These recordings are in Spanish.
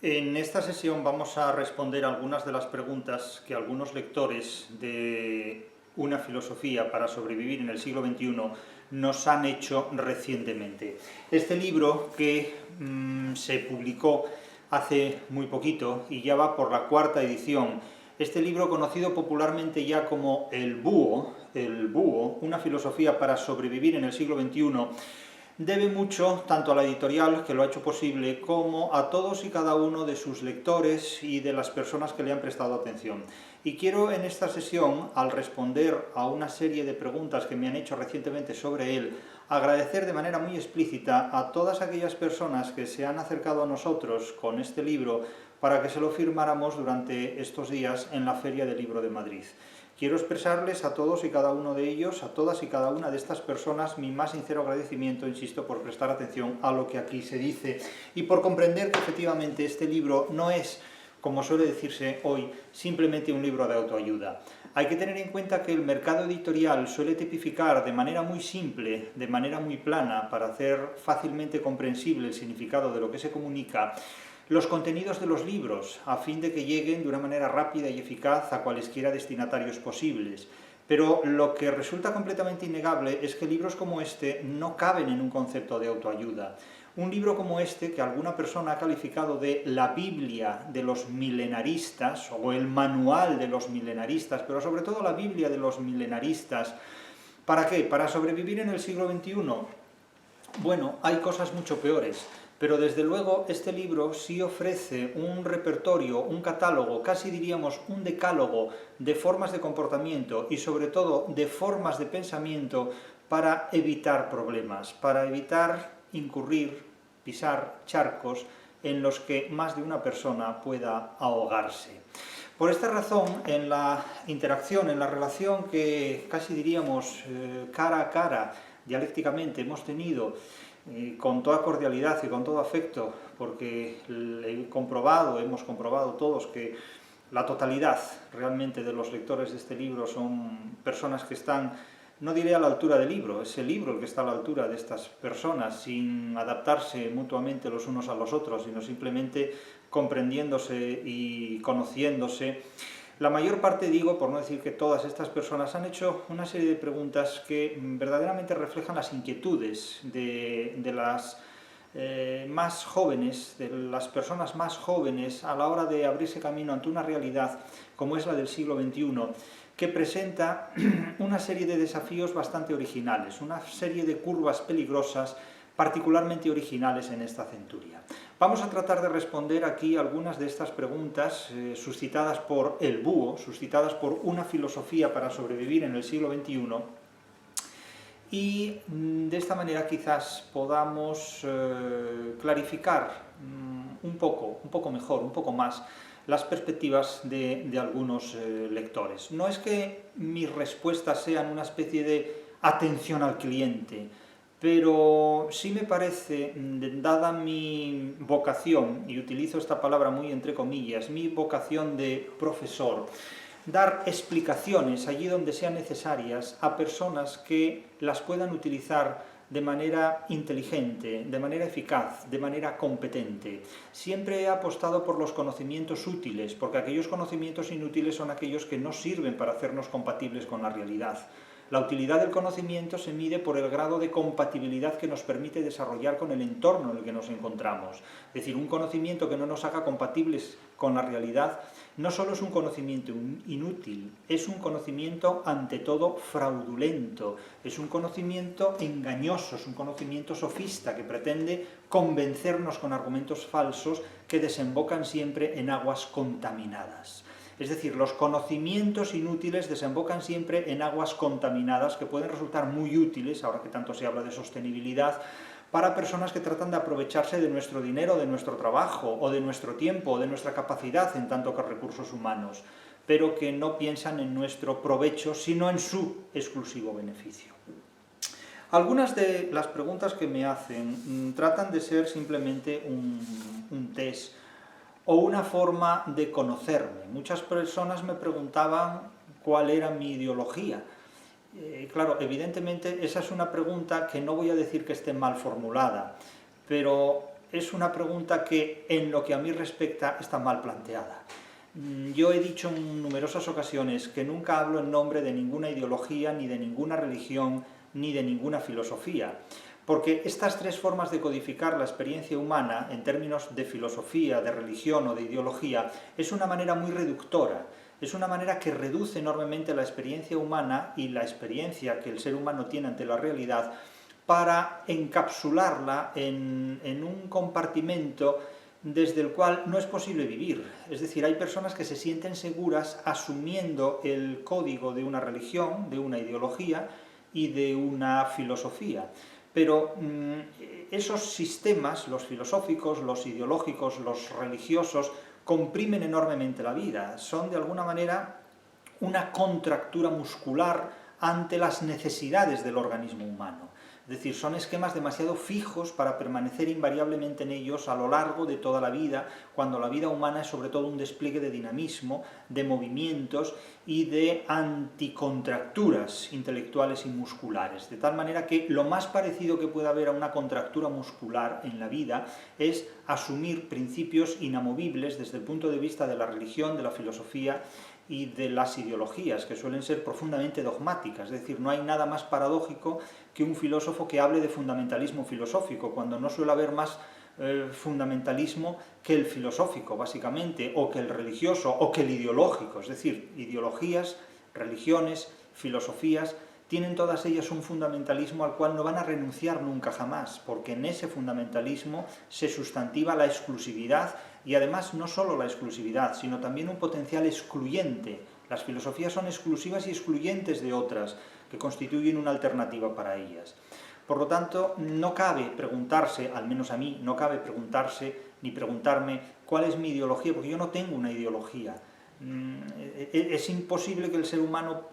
En esta sesión vamos a responder algunas de las preguntas que algunos lectores de Una filosofía para sobrevivir en el siglo XXI nos han hecho recientemente. Este libro que se publicó hace muy poquito y ya va por la cuarta edición, este libro conocido popularmente ya como El Búho, Una filosofía para sobrevivir en el siglo XXI, debe mucho tanto a la editorial, que lo ha hecho posible, como a todos y cada uno de sus lectores y de las personas que le han prestado atención. Y quiero en esta sesión, al responder a una serie de preguntas que me han hecho recientemente sobre él, agradecer de manera muy explícita a todas aquellas personas que se han acercado a nosotros con este libro para que se lo firmáramos durante estos días en la Feria del Libro de Madrid. Quiero expresarles a todos y cada uno de ellos, a todas y cada una de estas personas, mi más sincero agradecimiento, insisto, por prestar atención a lo que aquí se dice y por comprender que efectivamente este libro no es, como suele decirse hoy, simplemente un libro de autoayuda. Hay que tener en cuenta que el mercado editorial suele tipificar de manera muy simple, de manera muy plana, para hacer fácilmente comprensible el significado de lo que se comunica, los contenidos de los libros, a fin de que lleguen de una manera rápida y eficaz a cualesquiera destinatarios posibles. Pero lo que resulta completamente innegable es que libros como este no caben en un concepto de autoayuda. Un libro como este, que alguna persona ha calificado de la Biblia de los milenaristas, o el manual de los milenaristas, pero sobre todo la Biblia de los milenaristas, ¿para qué? ¿Para sobrevivir en el siglo XXI? Bueno, hay cosas mucho peores. Pero desde luego este libro sí ofrece un repertorio, un catálogo, casi diríamos un decálogo de formas de comportamiento y sobre todo de formas de pensamiento para evitar problemas, para evitar incurrir, pisar charcos en los que más de una persona pueda ahogarse. Por esta razón, en la interacción, en la relación que casi diríamos cara a cara, dialécticamente hemos tenido, con toda cordialidad y con todo afecto, porque hemos comprobado todos que la totalidad realmente de los lectores de este libro son personas que están, no diré a la altura del libro, es el libro el que está a la altura de estas personas, sin adaptarse mutuamente los unos a los otros, sino simplemente comprendiéndose y conociéndose. La mayor parte, digo, por no decir que todas estas personas, han hecho una serie de preguntas que verdaderamente reflejan las inquietudes de las más jóvenes, de las personas más jóvenes a la hora de abrirse camino ante una realidad como es la del siglo XXI, que presenta una serie de desafíos bastante originales, una serie de curvas peligrosas particularmente originales en esta centuria. Vamos a tratar de responder aquí algunas de estas preguntas suscitadas por El Búho, suscitadas por Una filosofía para sobrevivir en el siglo XXI, y de esta manera quizás podamos clarificar un poco mejor, un poco más, las perspectivas de algunos lectores. No es que mis respuestas sean una especie de atención al cliente, pero sí me parece, dada mi vocación, y utilizo esta palabra muy entre comillas, mi vocación de profesor, dar explicaciones allí donde sean necesarias a personas que las puedan utilizar de manera inteligente, de manera eficaz, de manera competente. Siempre he apostado por los conocimientos útiles, porque aquellos conocimientos inútiles son aquellos que no sirven para hacernos compatibles con la realidad. La utilidad del conocimiento se mide por el grado de compatibilidad que nos permite desarrollar con el entorno en el que nos encontramos. Es decir, un conocimiento que no nos haga compatibles con la realidad no solo es un conocimiento inútil, es un conocimiento ante todo fraudulento, es un conocimiento engañoso, es un conocimiento sofista que pretende convencernos con argumentos falsos que desembocan siempre en aguas contaminadas. Es decir, los conocimientos inútiles desembocan siempre en aguas contaminadas que pueden resultar muy útiles, ahora que tanto se habla de sostenibilidad, para personas que tratan de aprovecharse de nuestro dinero, de nuestro trabajo, o de nuestro tiempo, o de nuestra capacidad en tanto que recursos humanos, pero que no piensan en nuestro provecho, sino en su exclusivo beneficio. Algunas de las preguntas que me hacen tratan de ser simplemente un test o una forma de conocerme. Muchas personas me preguntaban cuál era mi ideología. Claro, evidentemente esa es una pregunta que no voy a decir que esté mal formulada, pero es una pregunta que, en lo que a mí respecta, está mal planteada. Yo he dicho en numerosas ocasiones que nunca hablo en nombre de ninguna ideología, ni de ninguna religión, ni de ninguna filosofía, porque estas tres formas de codificar la experiencia humana, en términos de filosofía, de religión o de ideología, es una manera muy reductora. Es una manera que reduce enormemente la experiencia humana y la experiencia que el ser humano tiene ante la realidad para encapsularla en un compartimento desde el cual no es posible vivir. Es decir, hay personas que se sienten seguras asumiendo el código de una religión, de una ideología y de una filosofía. Pero esos sistemas, los filosóficos, los ideológicos, los religiosos, comprimen enormemente la vida. Son de alguna manera una contractura muscular ante las necesidades del organismo humano. Es decir, son esquemas demasiado fijos para permanecer invariablemente en ellos a lo largo de toda la vida, cuando la vida humana es sobre todo un despliegue de dinamismo, de movimientos y de anticontracturas intelectuales y musculares. De tal manera que lo más parecido que puede haber a una contractura muscular en la vida es asumir principios inamovibles desde el punto de vista de la religión, de la filosofía y de las ideologías, que suelen ser profundamente dogmáticas. Es decir, no hay nada más paradójico que un filósofo que hable de fundamentalismo filosófico, cuando no suele haber más fundamentalismo que el filosófico, básicamente, o que el religioso, o que el ideológico. Es decir, ideologías, religiones, filosofías, tienen todas ellas un fundamentalismo al cual no van a renunciar nunca jamás, porque en ese fundamentalismo se sustantiva la exclusividad, y además no solo la exclusividad, sino también un potencial excluyente. Las filosofías son exclusivas y excluyentes de otras, que constituyen una alternativa para ellas. Por lo tanto, no cabe preguntarse, al menos a mí, no cabe preguntarse ni preguntarme cuál es mi ideología, porque yo no tengo una ideología. Es imposible que el ser humano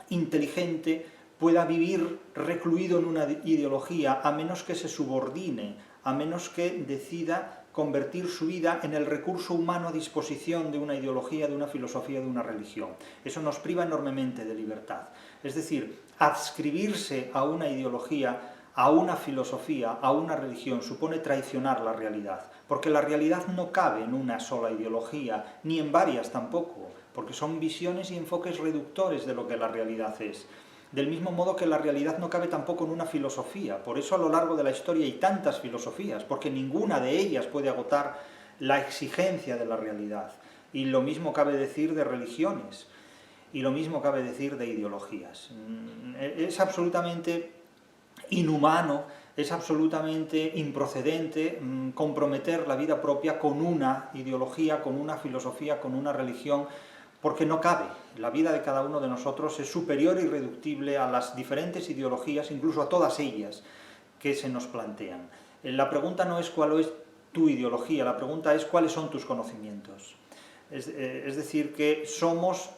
inteligente pueda vivir recluido en una ideología, a menos que se subordine, a menos que decida convertir su vida en el recurso humano a disposición de una ideología, de una filosofía, de una religión. Eso nos priva enormemente de libertad. Es decir, adscribirse a una ideología, a una filosofía, a una religión, supone traicionar la realidad, porque la realidad no cabe en una sola ideología, ni en varias tampoco, porque son visiones y enfoques reductores de lo que la realidad es. Del mismo modo que la realidad no cabe tampoco en una filosofía. Por eso a lo largo de la historia hay tantas filosofías, porque ninguna de ellas puede agotar la exigencia de la realidad. Y lo mismo cabe decir de religiones, y lo mismo cabe decir de ideologías. Es absolutamente inhumano, es absolutamente improcedente comprometer la vida propia con una ideología, con una filosofía, con una religión, porque no cabe. La vida de cada uno de nosotros es superior e irreductible a las diferentes ideologías, incluso a todas ellas que se nos plantean. La pregunta no es cuál es tu ideología, la pregunta es cuáles son tus conocimientos. Es decir, que somos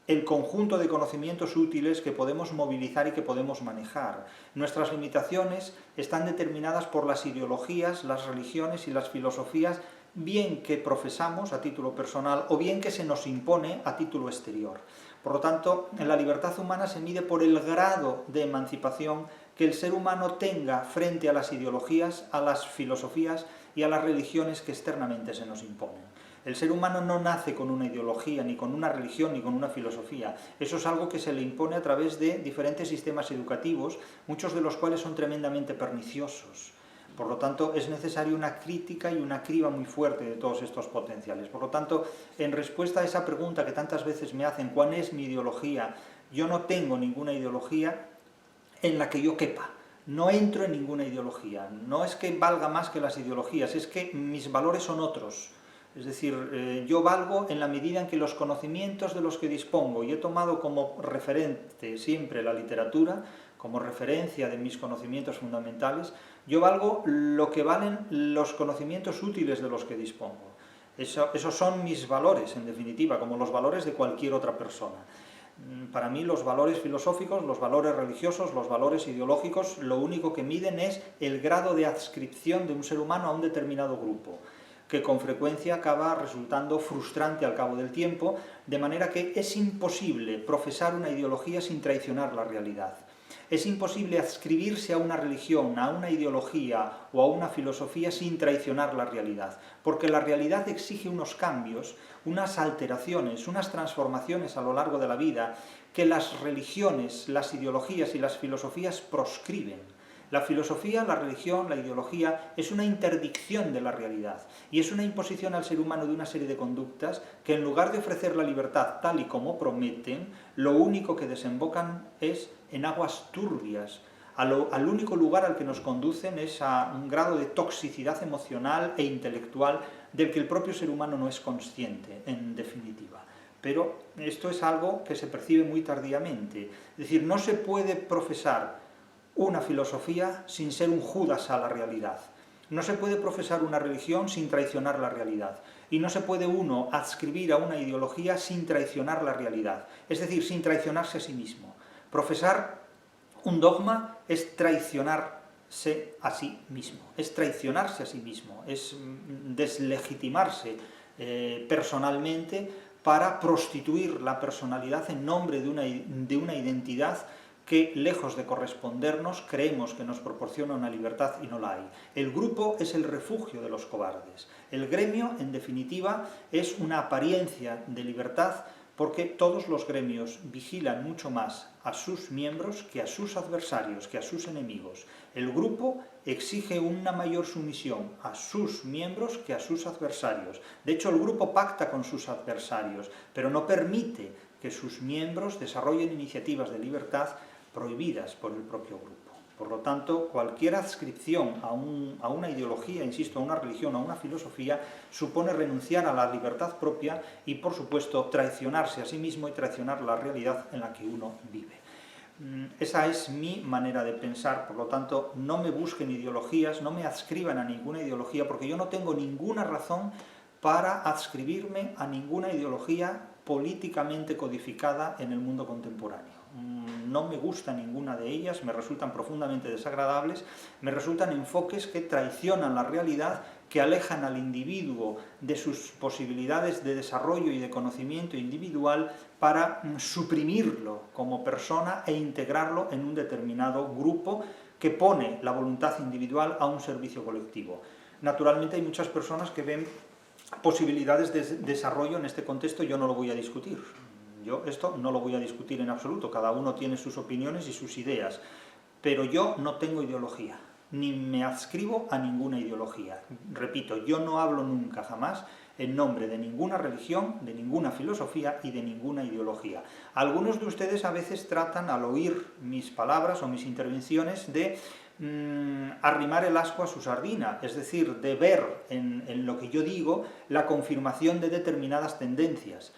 el conjunto de conocimientos útiles que podemos movilizar y que podemos manejar. Nuestras limitaciones están determinadas por las ideologías, las religiones y las filosofías, bien que profesamos a título personal o bien que se nos impone a título exterior. Por lo tanto, la libertad humana se mide por el grado de emancipación que el ser humano tenga frente a las ideologías, a las filosofías y a las religiones que externamente se nos imponen. El ser humano no nace con una ideología, ni con una religión, ni con una filosofía. Eso es algo que se le impone a través de diferentes sistemas educativos, muchos de los cuales son tremendamente perniciosos. Por lo tanto, es necesaria una crítica y una criba muy fuerte de todos estos potenciales. Por lo tanto, en respuesta a esa pregunta que tantas veces me hacen, ¿cuál es mi ideología? Yo no tengo ninguna ideología en la que yo quepa. No entro en ninguna ideología. No es que valga más que las ideologías, es que mis valores son otros. Es decir, yo valgo en la medida en que los conocimientos de los que dispongo, y he tomado como referente siempre la literatura, como referencia de mis conocimientos fundamentales, yo valgo lo que valen los conocimientos útiles de los que dispongo. Esos son mis valores, en definitiva, como los valores de cualquier otra persona. Para mí los valores filosóficos, los valores religiosos, los valores ideológicos, lo único que miden es el grado de adscripción de un ser humano a un determinado grupo, que con frecuencia acaba resultando frustrante al cabo del tiempo, de manera que es imposible profesar una ideología sin traicionar la realidad. Es imposible adscribirse a una religión, a una ideología o a una filosofía sin traicionar la realidad, porque la realidad exige unos cambios, unas alteraciones, unas transformaciones a lo largo de la vida que las religiones, las ideologías y las filosofías proscriben. La filosofía, la religión, la ideología es una interdicción de la realidad y es una imposición al ser humano de una serie de conductas que en lugar de ofrecer la libertad tal y como prometen, lo único que desembocan es en aguas turbias. Al único lugar al que nos conducen es a un grado de toxicidad emocional e intelectual del que el propio ser humano no es consciente, en definitiva. Pero esto es algo que se percibe muy tardíamente. Es decir, no se puede profesar una filosofía sin ser un Judas a la realidad. No se puede profesar una religión sin traicionar la realidad. Y no se puede uno adscribir a una ideología sin traicionar la realidad. Es decir, sin traicionarse a sí mismo. Profesar un dogma es traicionarse a sí mismo. Es traicionarse a sí mismo. Es deslegitimarse personalmente para prostituir la personalidad en nombre de una identidad que, lejos de correspondernos, creemos que nos proporciona una libertad y no la hay. El grupo es el refugio de los cobardes. El gremio, en definitiva, es una apariencia de libertad porque todos los gremios vigilan mucho más a sus miembros que a sus adversarios, que a sus enemigos. El grupo exige una mayor sumisión a sus miembros que a sus adversarios. De hecho, el grupo pacta con sus adversarios, pero no permite que sus miembros desarrollen iniciativas de libertad prohibidas por el propio grupo. Por lo tanto, cualquier adscripción a una ideología, insisto, a una religión, a una filosofía, supone renunciar a la libertad propia y, por supuesto, traicionarse a sí mismo y traicionar la realidad en la que uno vive. Esa es mi manera de pensar, por lo tanto, no me busquen ideologías, no me adscriban a ninguna ideología, porque yo no tengo ninguna razón para adscribirme a ninguna ideología políticamente codificada en el mundo contemporáneo. No me gusta ninguna de ellas, me resultan profundamente desagradables, me resultan enfoques que traicionan la realidad, que alejan al individuo de sus posibilidades de desarrollo y de conocimiento individual para suprimirlo como persona e integrarlo en un determinado grupo que pone la voluntad individual a un servicio colectivo. Naturalmente hay muchas personas que ven posibilidades de desarrollo en este contexto, yo no lo voy a discutir. Yo esto no lo voy a discutir en absoluto, cada uno tiene sus opiniones y sus ideas, pero yo no tengo ideología, ni me adscribo a ninguna ideología. Repito, yo no hablo nunca, jamás, en nombre de ninguna religión, de ninguna filosofía y de ninguna ideología. Algunos de ustedes a veces tratan, al oír mis palabras o mis intervenciones, de arrimar el ascua a su sardina, es decir, de ver en lo que yo digo la confirmación de determinadas tendencias.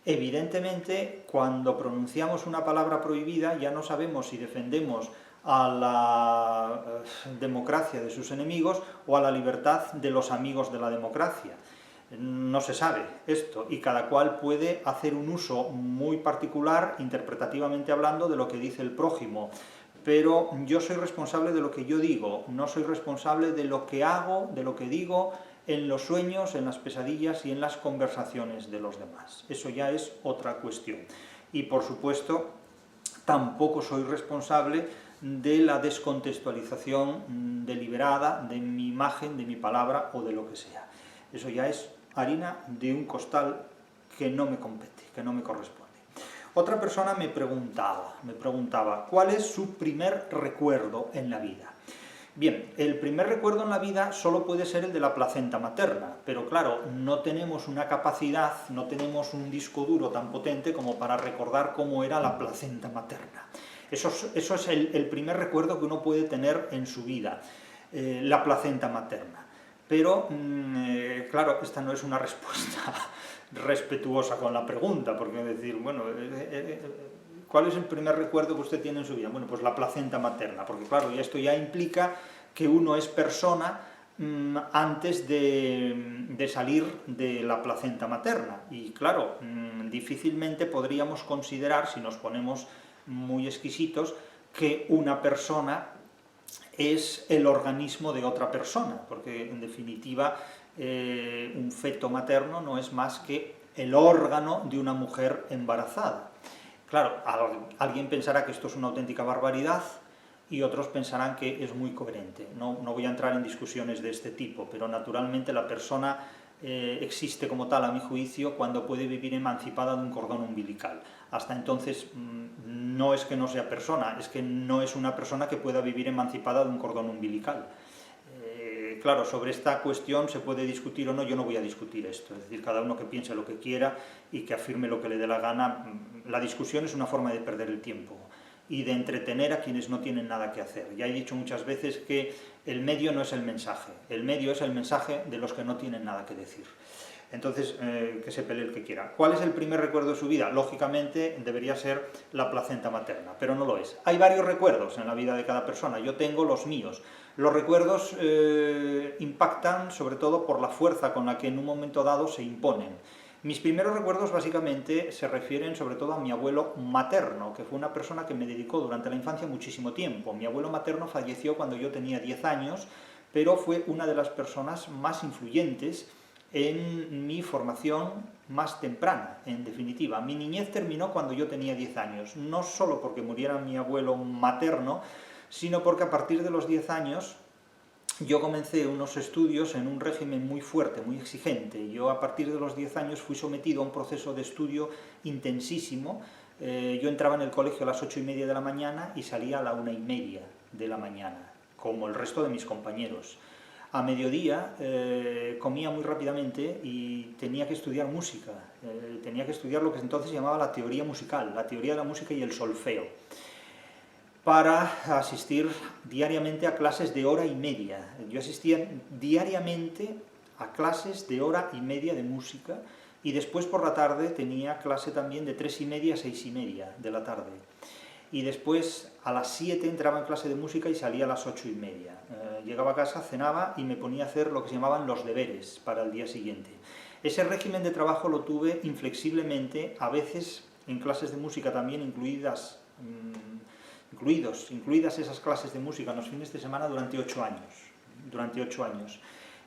Evidentemente, cuando pronunciamos una palabra prohibida, ya no sabemos si defendemos a la democracia de sus enemigos o a la libertad de los amigos de la democracia. No se sabe esto, y cada cual puede hacer un uso muy particular, interpretativamente hablando, de lo que dice el prójimo. Pero yo soy responsable de lo que yo digo, no soy responsable de lo que hago, de lo que digo, en los sueños, en las pesadillas y en las conversaciones de los demás. Eso ya es otra cuestión. Y por supuesto, tampoco soy responsable de la descontextualización deliberada de mi imagen, de mi palabra o de lo que sea. Eso ya es harina de un costal que no me compete, que no me corresponde. Otra persona me preguntaba, ¿cuál es su primer recuerdo en la vida? Bien, el primer recuerdo en la vida solo puede ser el de la placenta materna, pero claro, no tenemos una capacidad, no tenemos un disco duro tan potente como para recordar cómo era la placenta materna. Eso es el primer recuerdo que uno puede tener en su vida, la placenta materna. Pero, claro, esta no es una respuesta respetuosa con la pregunta, porque decir, bueno, ¿cuál es el primer recuerdo que usted tiene en su vida? Bueno, pues la placenta materna, porque claro, esto ya implica que uno es persona antes de salir de la placenta materna. Y claro, difícilmente podríamos considerar, si nos ponemos muy exquisitos, que una persona es el organismo de otra persona, porque en definitiva un feto materno no es más que el órgano de una mujer embarazada. Claro, alguien pensará que esto es una auténtica barbaridad y otros pensarán que es muy coherente. No voy a entrar en discusiones de este tipo, pero naturalmente la persona existe como tal, a mi juicio, cuando puede vivir emancipada de un cordón umbilical. Hasta entonces no es que no sea persona, es que no es una persona que pueda vivir emancipada de un cordón umbilical. Claro, sobre esta cuestión se puede discutir o no, yo no voy a discutir esto, es decir, cada uno que piense lo que quiera y que afirme lo que le dé la gana. La discusión es una forma de perder el tiempo y de entretener a quienes no tienen nada que hacer. Ya he dicho muchas veces que el medio no es el mensaje, el medio es el mensaje de los que no tienen nada que decir. Entonces, que se pelee el que quiera. ¿Cuál es el primer recuerdo de su vida? Lógicamente debería ser la placenta materna, pero no lo es. Hay varios recuerdos en la vida de cada persona, yo tengo los míos. Los recuerdos impactan sobre todo por la fuerza con la que en un momento dado se imponen. Mis primeros recuerdos básicamente se refieren sobre todo a mi abuelo materno, que fue una persona que me dedicó durante la infancia muchísimo tiempo. Mi abuelo materno falleció cuando yo tenía 10 años, pero fue una de las personas más influyentes en mi formación más temprana, en definitiva. Mi niñez terminó cuando yo tenía 10 años, no solo porque muriera mi abuelo materno, sino porque a partir de los 10 años yo comencé unos estudios en un régimen muy fuerte, muy exigente. Yo a partir de los 10 años fui sometido a un proceso de estudio intensísimo. Yo entraba en el colegio a las 8:30 de la mañana y salía a la 1:30 de la mañana, como el resto de mis compañeros. A mediodía comía muy rápidamente y tenía que estudiar música, tenía que estudiar lo que entonces se llamaba la teoría musical, la teoría de la música y el solfeo, para asistir diariamente a clases de 1:30. Yo asistía diariamente a clases de 1:30 de música y después por la tarde tenía clase también de 3:30 a 6:30 de la tarde. Y después a las 7 entraba en clase de música y salía a las 8:30. Llegaba a casa, cenaba y me ponía a hacer lo que se llamaban los deberes para el día siguiente. Ese régimen de trabajo lo tuve inflexiblemente, a veces en clases de música también incluidas esas clases de música en los fines de semana durante 8 años. Durante 8 años.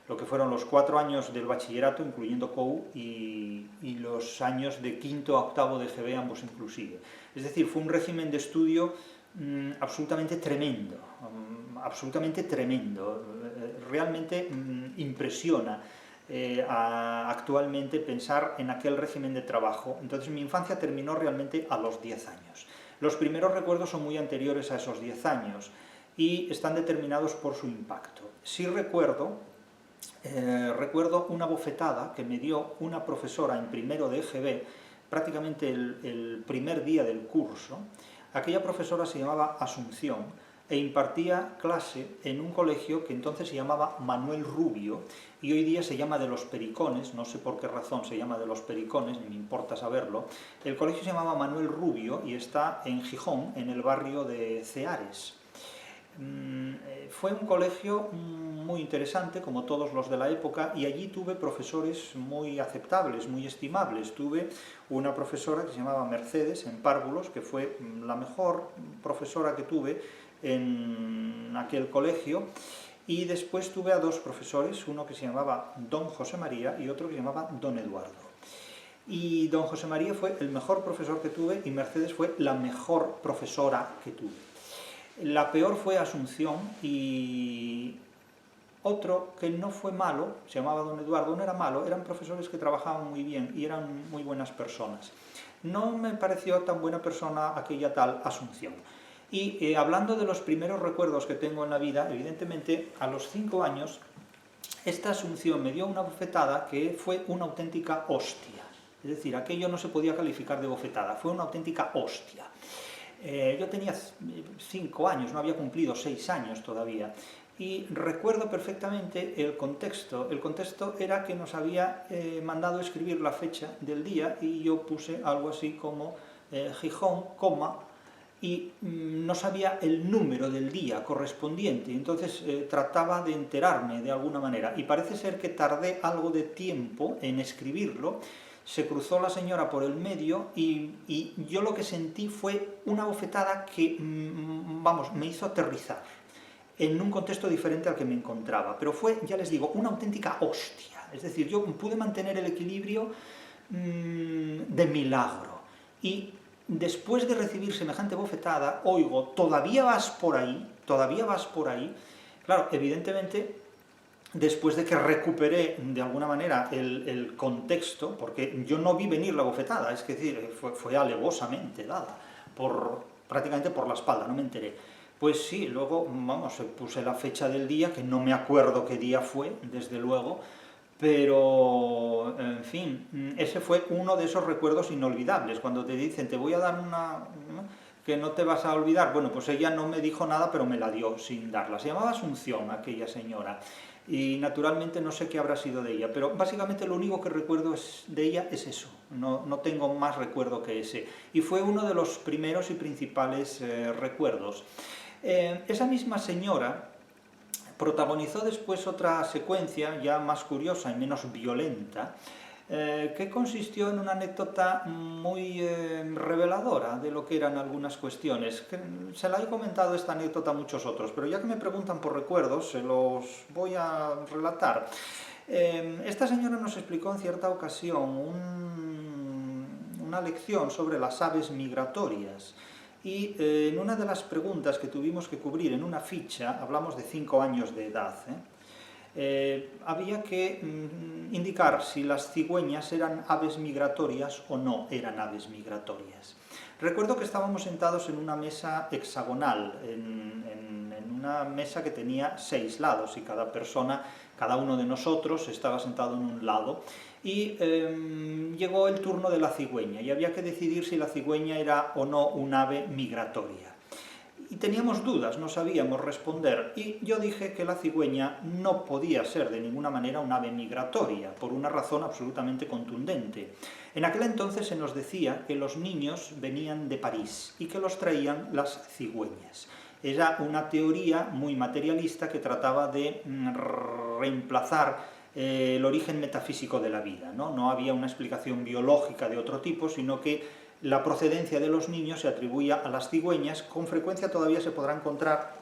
Lo que fueron los 4 años del bachillerato, incluyendo COU, y los años de quinto a octavo de GB, ambos inclusive. Es decir, fue un régimen de estudio absolutamente tremendo, realmente impresiona actualmente pensar en aquel régimen de trabajo. Entonces mi infancia terminó realmente a los 10 años. Los primeros recuerdos son muy anteriores a esos 10 años y están determinados por su impacto. Sí recuerdo una bofetada que me dio una profesora en primero de EGB, prácticamente el primer día del curso. Aquella profesora se llamaba Asunción e impartía clase en un colegio que entonces se llamaba Manuel Rubio y hoy día se llama de los Pericones, no sé por qué razón se llama de los Pericones, ni me importa saberlo. El colegio se llamaba Manuel Rubio y está en Gijón, en el barrio de Ceares. Fue un colegio muy interesante, como todos los de la época, y allí tuve profesores muy aceptables, muy estimables. Tuve una profesora que se llamaba Mercedes, en Párvulos, que fue la mejor profesora que tuve en aquel colegio, y después tuve a dos profesores, uno que se llamaba Don José María y otro que se llamaba Don Eduardo. Y Don José María fue el mejor profesor que tuve y Mercedes fue la mejor profesora que tuve. La peor fue Asunción y otro que no fue malo, se llamaba Don Eduardo, no era malo, eran profesores que trabajaban muy bien y eran muy buenas personas. No me pareció tan buena persona aquella tal Asunción. Y hablando de los primeros recuerdos que tengo en la vida, evidentemente a los 5 años esta Asunción me dio una bofetada que fue una auténtica hostia. Es decir, aquello no se podía calificar de bofetada, fue una auténtica hostia. Yo tenía 5 años, no había cumplido 6 años todavía, y recuerdo perfectamente el contexto. El contexto era que nos había mandado escribir la fecha del día y yo puse algo así como Gijón, coma, y no sabía el número del día correspondiente, entonces trataba de enterarme de alguna manera, y parece ser que tardé algo de tiempo en escribirlo. Se cruzó la señora por el medio y yo lo que sentí fue una bofetada que, vamos, me hizo aterrizar en un contexto diferente al que me encontraba. Pero fue, ya les digo, una auténtica hostia. Es decir, yo pude mantener el equilibrio de milagro. Y después de recibir semejante bofetada, oigo, todavía vas por ahí, todavía vas por ahí. Claro, evidentemente, después de que recuperé de alguna manera el contexto, porque yo no vi venir la bofetada, es decir, fue alevosamente dada, prácticamente por la espalda, no me enteré. Pues sí, luego, vamos, puse la fecha del día, que no me acuerdo qué día fue, desde luego, pero, en fin, ese fue uno de esos recuerdos inolvidables, cuando te dicen, te voy a dar una, que no te vas a olvidar. Bueno, pues ella no me dijo nada, pero me la dio sin darla. Se llamaba Asunción, aquella señora, y naturalmente no sé qué habrá sido de ella, pero básicamente lo único que recuerdo de ella es eso, no tengo más recuerdo que ese, y fue uno de los primeros y principales recuerdos. Esa misma señora protagonizó después otra secuencia ya más curiosa y menos violenta, que consistió en una anécdota muy reveladora de lo que eran algunas cuestiones. Se la he comentado esta anécdota a muchos otros, pero ya que me preguntan por recuerdos, se los voy a relatar. Esta señora nos explicó en cierta ocasión una lección sobre las aves migratorias. Y en una de las preguntas que tuvimos que cubrir en una ficha, hablamos de 5 años de edad, había que indicar si las cigüeñas eran aves migratorias o no eran aves migratorias. Recuerdo que estábamos sentados en una mesa hexagonal, en una mesa que tenía 6 lados, y cada uno de nosotros estaba sentado en un lado, y llegó el turno de la cigüeña, y había que decidir si la cigüeña era o no un ave migratoria. Y teníamos dudas, no sabíamos responder, y yo dije que la cigüeña no podía ser de ninguna manera un ave migratoria, por una razón absolutamente contundente. En aquel entonces se nos decía que los niños venían de París y que los traían las cigüeñas. Era una teoría muy materialista que trataba de reemplazar el origen metafísico de la vida, ¿no? No había una explicación biológica de otro tipo, sino que la procedencia de los niños se atribuía a las cigüeñas. Con frecuencia todavía se podrá encontrar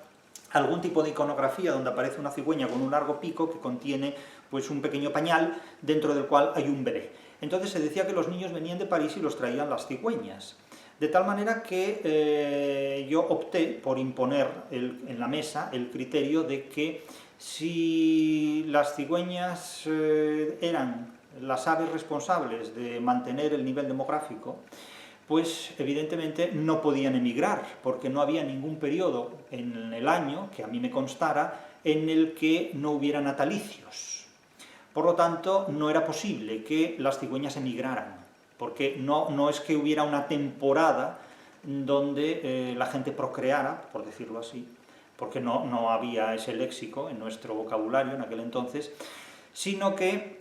algún tipo de iconografía donde aparece una cigüeña con un largo pico que contiene pues un pequeño pañal dentro del cual hay un bebé. Entonces se decía que los niños venían de París y los traían las cigüeñas. De tal manera que yo opté por imponer en la mesa el criterio de que si las cigüeñas eran las aves responsables de mantener el nivel demográfico, pues evidentemente no podían emigrar, porque no había ningún periodo en el año, que a mí me constara, en el que no hubiera natalicios. Por lo tanto, no era posible que las cigüeñas emigraran, porque no es que hubiera una temporada donde la gente procreara, por decirlo así, porque no había ese léxico en nuestro vocabulario en aquel entonces, sino que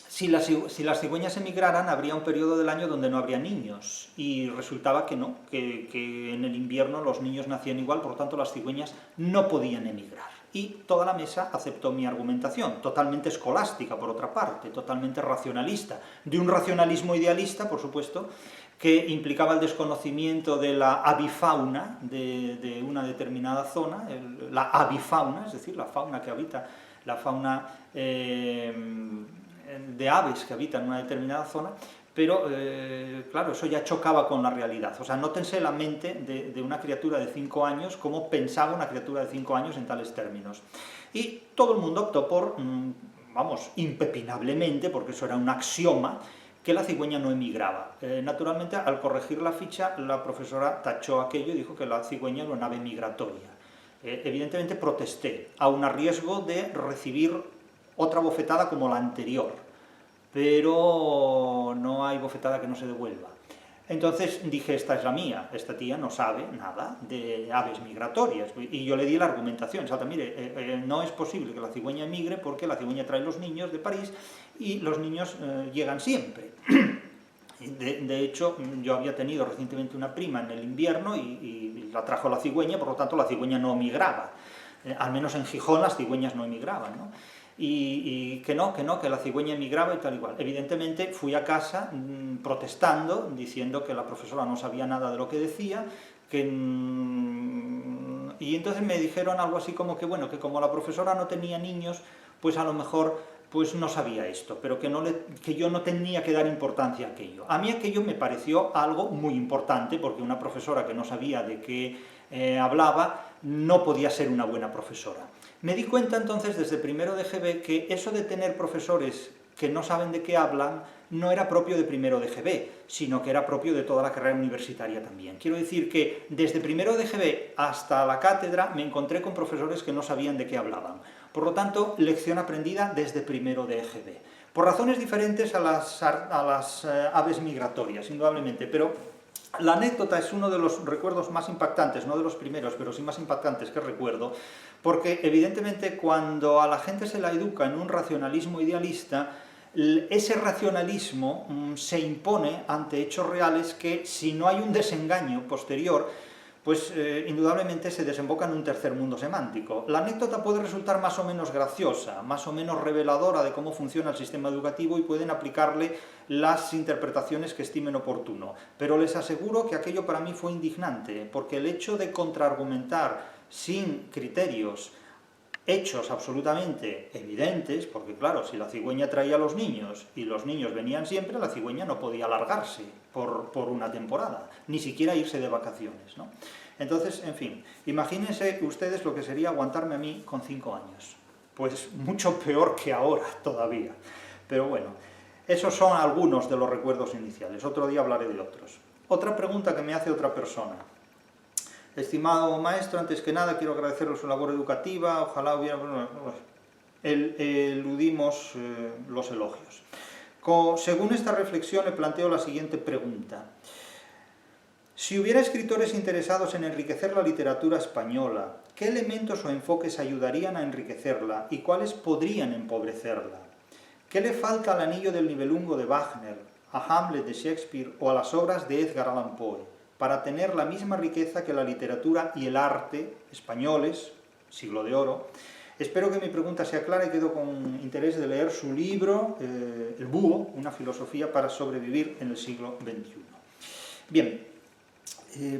si las cigüeñas emigraran, habría un periodo del año donde no habría niños, y resultaba que no, que en el invierno los niños nacían igual, por lo tanto las cigüeñas no podían emigrar. Y toda la mesa aceptó mi argumentación, totalmente escolástica por otra parte, totalmente racionalista, de un racionalismo idealista, por supuesto, que implicaba el desconocimiento de la avifauna de una determinada zona, la avifauna, es decir, la fauna que habita, la fauna de aves que habitan en una determinada zona, pero claro, eso ya chocaba con la realidad. O sea, nótense la mente de una criatura de 5 años, cómo pensaba una criatura de 5 años en tales términos. Y todo el mundo optó por, vamos, impepinablemente, porque eso era un axioma, que la cigüeña no emigraba. Naturalmente, al corregir la ficha, la profesora tachó aquello y dijo que la cigüeña era una ave migratoria. Evidentemente protesté, aun a riesgo de recibir otra bofetada como la anterior, pero no hay bofetada que no se devuelva. Entonces dije, esta es la mía, esta tía no sabe nada de aves migratorias, y yo le di la argumentación, o sea, mire, no es posible que la cigüeña emigre porque la cigüeña trae los niños de París y los niños llegan siempre. De hecho, yo había tenido recientemente una prima en el invierno y la trajo la cigüeña, por lo tanto la cigüeña no migraba. Al menos en Gijón las cigüeñas no emigraban, ¿no? Y que la cigüeña emigraba y tal igual. Evidentemente fui a casa protestando, diciendo que la profesora no sabía nada de lo que decía, y entonces me dijeron algo así como que, bueno, que como la profesora no tenía niños, pues a lo mejor pues no sabía esto, pero que yo no tenía que dar importancia a aquello. A mí aquello me pareció algo muy importante, porque una profesora que no sabía de qué hablaba no podía ser una buena profesora. Me di cuenta entonces desde primero de GB que eso de tener profesores que no saben de qué hablan no era propio de primero de GB, sino que era propio de toda la carrera universitaria también. Quiero decir que desde primero de GB hasta la cátedra me encontré con profesores que no sabían de qué hablaban. Por lo tanto, lección aprendida desde primero de GB. Por razones diferentes a las aves migratorias, indudablemente, pero la anécdota es uno de los recuerdos más impactantes, no de los primeros, pero sí más impactantes que recuerdo, porque evidentemente cuando a la gente se la educa en un racionalismo idealista, ese racionalismo se impone ante hechos reales que, si no hay un desengaño posterior, pues indudablemente se desemboca en un tercer mundo semántico. La anécdota puede resultar más o menos graciosa, más o menos reveladora de cómo funciona el sistema educativo y pueden aplicarle las interpretaciones que estimen oportuno. Pero les aseguro que aquello para mí fue indignante, porque el hecho de contraargumentar sin criterios hechos absolutamente evidentes, porque claro, si la cigüeña traía a los niños y los niños venían siempre, la cigüeña no podía alargarse por una temporada, ni siquiera irse de vacaciones, ¿no? Entonces, en fin, imagínense ustedes lo que sería aguantarme a mí con 5 años. Pues mucho peor que ahora todavía. Pero bueno, esos son algunos de los recuerdos iniciales. Otro día hablaré de otros. Otra pregunta que me hace otra persona. Estimado maestro, antes que nada quiero agradecerle su labor educativa, ojalá hubiera... eludimos los elogios. Según esta reflexión le planteo la siguiente pregunta. Si hubiera escritores interesados en enriquecer la literatura española, ¿qué elementos o enfoques ayudarían a enriquecerla y cuáles podrían empobrecerla? ¿Qué le falta al Anillo del Nibelungo de Wagner, a Hamlet de Shakespeare o a las obras de Edgar Allan Poe, para tener la misma riqueza que la literatura y el arte españoles, siglo de oro? Espero que mi pregunta sea clara y quedo con interés de leer su libro, El Búho, una filosofía para sobrevivir en el siglo XXI. Bien,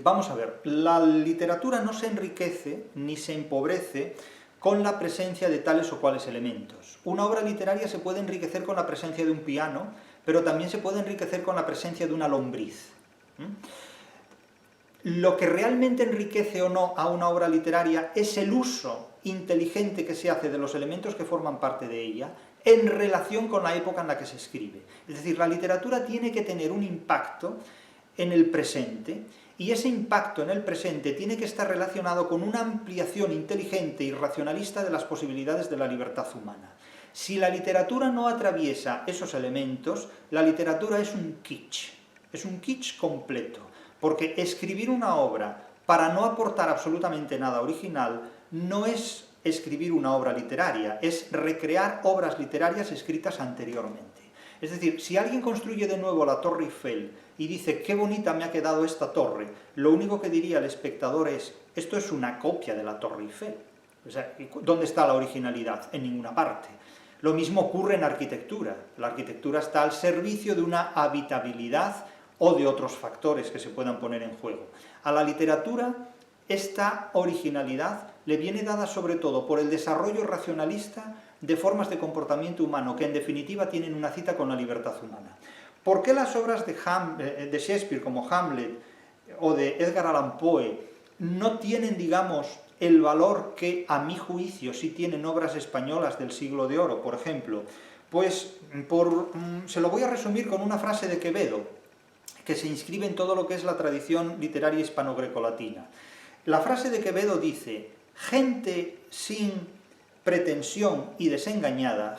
vamos a ver, la literatura no se enriquece ni se empobrece con la presencia de tales o cuales elementos. Una obra literaria se puede enriquecer con la presencia de un piano, pero también se puede enriquecer con la presencia de una lombriz. Lo que realmente enriquece o no a una obra literaria es el uso inteligente que se hace de los elementos que forman parte de ella en relación con la época en la que se escribe. Es decir, la literatura tiene que tener un impacto en el presente, y ese impacto en el presente tiene que estar relacionado con una ampliación inteligente y racionalista de las posibilidades de la libertad humana. Si la literatura no atraviesa esos elementos, la literatura es un kitsch completo. Porque escribir una obra para no aportar absolutamente nada original no es escribir una obra literaria, es recrear obras literarias escritas anteriormente. Es decir, si alguien construye de nuevo la Torre Eiffel y dice qué bonita me ha quedado esta torre, lo único que diría el espectador es, esto es una copia de la Torre Eiffel. O sea, ¿dónde está la originalidad? En ninguna parte. Lo mismo ocurre en arquitectura. La arquitectura está al servicio de una habitabilidad o de otros factores que se puedan poner en juego. A la literatura, esta originalidad le viene dada sobre todo por el desarrollo racionalista de formas de comportamiento humano, que en definitiva tienen una cita con la libertad humana. ¿Por qué las obras de Shakespeare, como Hamlet, o de Edgar Allan Poe, no tienen, digamos, el valor que, a mi juicio, sí tienen obras españolas del siglo de oro, por ejemplo? Pues se lo voy a resumir con una frase de Quevedo, que se inscribe en todo lo que es la tradición literaria hispano-grecolatina. La frase de Quevedo dice, gente sin pretensión y desengañada,